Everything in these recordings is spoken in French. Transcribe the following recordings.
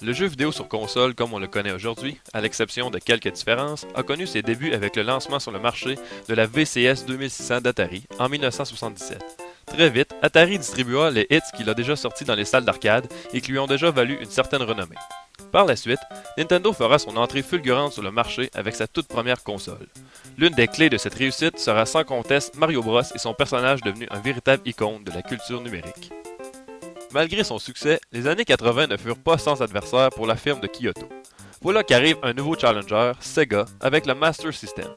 Le jeu vidéo sur console comme on le connaît aujourd'hui, à l'exception de quelques différences, a connu ses débuts avec le lancement sur le marché de la VCS 2600 d'Atari en 1977. Très vite, Atari distribua les hits qu'il a déjà sortis dans les salles d'arcade et qui lui ont déjà valu une certaine renommée. Par la suite, Nintendo fera son entrée fulgurante sur le marché avec sa toute première console. L'une des clés de cette réussite sera sans conteste Mario Bros et son personnage devenu un véritable icône de la culture numérique. Malgré son succès, les années 80 ne furent pas sans adversaire pour la firme de Kyoto. Voilà qu'arrive un nouveau challenger, Sega, avec le Master System.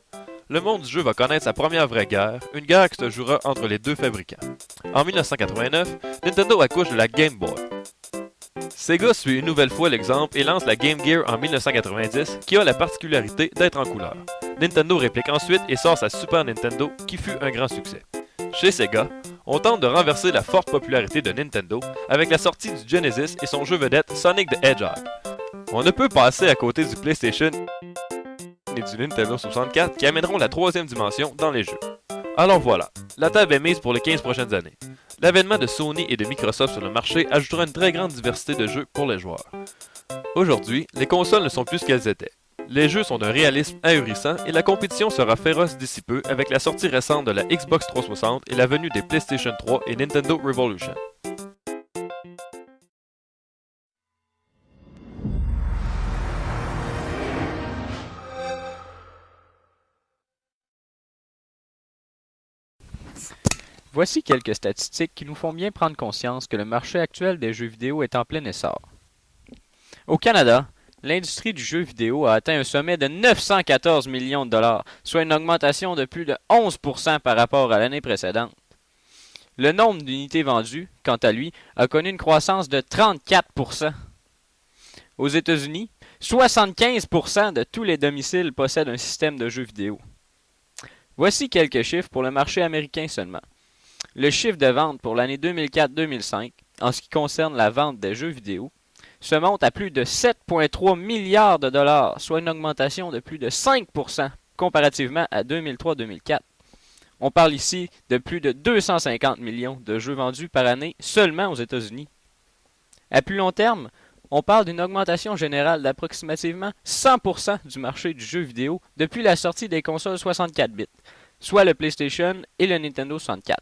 Le monde du jeu va connaître sa première vraie guerre, une guerre qui se jouera entre les deux fabricants. En 1989, Nintendo accouche de la Game Boy. Sega suit une nouvelle fois l'exemple et lance la Game Gear en 1990, qui a la particularité d'être en couleur. Nintendo réplique ensuite et sort sa Super Nintendo, qui fut un grand succès. Chez Sega, on tente de renverser la forte popularité de Nintendo avec la sortie du Genesis et son jeu vedette Sonic the Hedgehog. On ne peut passer à côté du PlayStation et du Nintendo 64 qui amèneront la troisième dimension dans les jeux. Alors voilà, la table est mise pour les 15 prochaines années. L'avènement de Sony et de Microsoft sur le marché ajoutera une très grande diversité de jeux pour les joueurs. Aujourd'hui, les consoles ne sont plus ce qu'elles étaient. Les jeux sont d'un réalisme ahurissant et la compétition sera féroce d'ici peu avec la sortie récente de la Xbox 360 et la venue des PlayStation 3 et Nintendo Revolution. Voici quelques statistiques qui nous font bien prendre conscience que le marché actuel des jeux vidéo est en plein essor. Au Canada, l'industrie du jeu vidéo a atteint un sommet de 914 millions de dollars, soit une augmentation de plus de 11% par rapport à l'année précédente. Le nombre d'unités vendues, quant à lui, a connu une croissance de 34%. Aux États-Unis, 75% de tous les domiciles possèdent un système de jeux vidéo. Voici quelques chiffres pour le marché américain seulement. Le chiffre de vente pour l'année 2004-2005, en ce qui concerne la vente des jeux vidéo, se monte à plus de 7,3 milliards de dollars, soit une augmentation de plus de 5% comparativement à 2003-2004. On parle ici de plus de 250 millions de jeux vendus par année seulement aux États-Unis. À plus long terme, on parle d'une augmentation générale d'approximativement 100% du marché du jeu vidéo depuis la sortie des consoles 64 bits, soit le PlayStation et le Nintendo 64.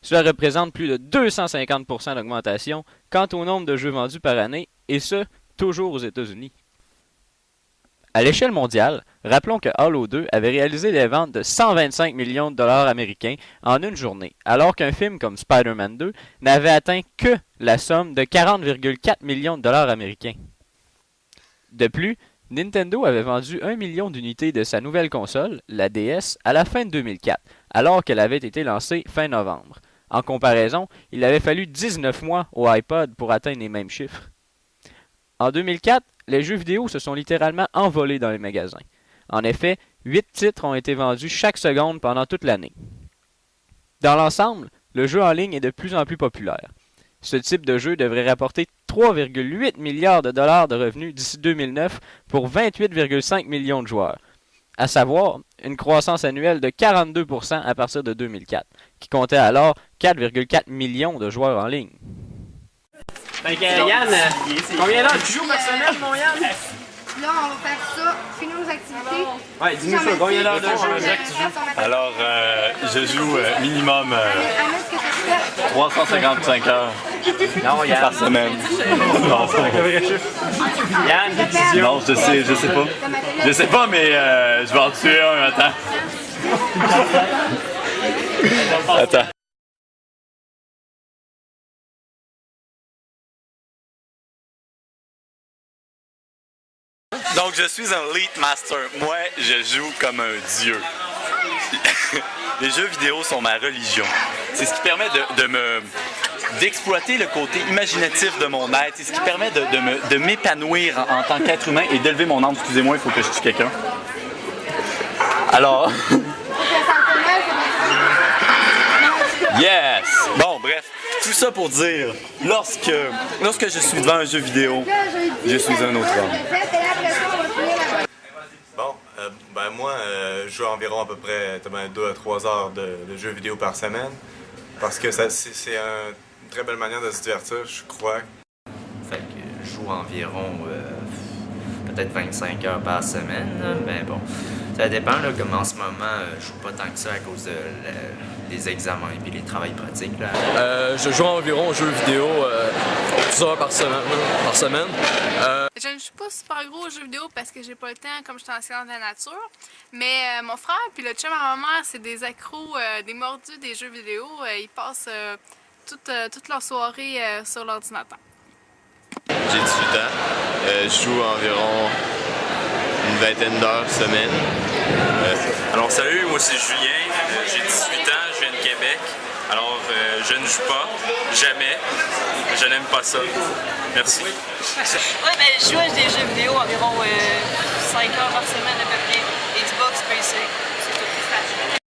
Cela représente plus de 250% d'augmentation quant au nombre de jeux vendus par année, et ce, toujours aux États-Unis. À l'échelle mondiale, rappelons que Halo 2 avait réalisé des ventes de 125 millions de dollars américains en une journée, alors qu'un film comme Spider-Man 2 n'avait atteint que la somme de 40,4 millions de dollars américains. De plus, Nintendo avait vendu 1 million d'unités de sa nouvelle console, la DS, à la fin de 2004, alors qu'elle avait été lancée fin novembre. En comparaison, il avait fallu 19 mois au iPod pour atteindre les mêmes chiffres. En 2004, les jeux vidéo se sont littéralement envolés dans les magasins. En effet, 8 titres ont été vendus chaque seconde pendant toute l'année. Dans l'ensemble, le jeu en ligne est de plus en plus populaire. Ce type de jeu devrait rapporter 3,8 milliards de dollars de revenus d'ici 2009 pour 28,5 millions de joueurs. À savoir, une croissance annuelle de 42% à partir de 2004, qui comptait alors 4,4 millions de joueurs en ligne. Fait que Yann, combien d'heures tu joues par semaine, mon Yann? Là, on va faire ça, finir nos activités. Ouais, dis-nous ça, combien d'heures de jeu? Alors, je joue minimum Ahmed, ce que tu fais? 355 heures Non, Yann. par semaine. Non, Yann, décision. non, je sais pas. Je sais pas, mais je vais en tuer un, attends. Attends. Donc, je suis un Elite Master. Moi, je joue comme un dieu. Les jeux vidéo sont ma religion. C'est ce qui permet d'exploiter le côté imaginatif de mon être. C'est ce qui permet de m'épanouir en tant qu'être humain et d'élever mon âme. Excusez-moi, il faut que je tue quelqu'un. Alors... Yes! Bon, bref, tout ça pour dire, lorsque je suis devant un jeu vidéo, je suis un autre homme. Bon, moi, je joue environ à peu près 2 à 3 heures de jeux vidéo par semaine, parce que c'est une très belle manière de se divertir, je crois. Fait que je joue joue environ peut-être 25 heures par semaine. Là. Mais bon, ça dépend. Là, comme en ce moment, je joue pas tant que ça à cause des examens et les travails pratiques. Là. Je joue environ aux jeux vidéo 10 heures par semaine. Je ne joue pas super gros aux jeux vidéo parce que j'ai pas le temps comme je suis enseignante de la nature. Mais mon frère puis le chum à ma mère, c'est des accros, des mordus des jeux vidéo. Ils passent toute leur soirée sur l'ordinateur. J'ai 18 ans. Je joue environ une vingtaine d'heures semaine. Alors salut, moi c'est Julien. J'ai 18 ans, je viens de Québec. Alors je ne joue pas, jamais. Je n'aime pas ça. Merci. Ouais, ben, je joue à des jeux vidéo environ 5 heures par semaine à peu près.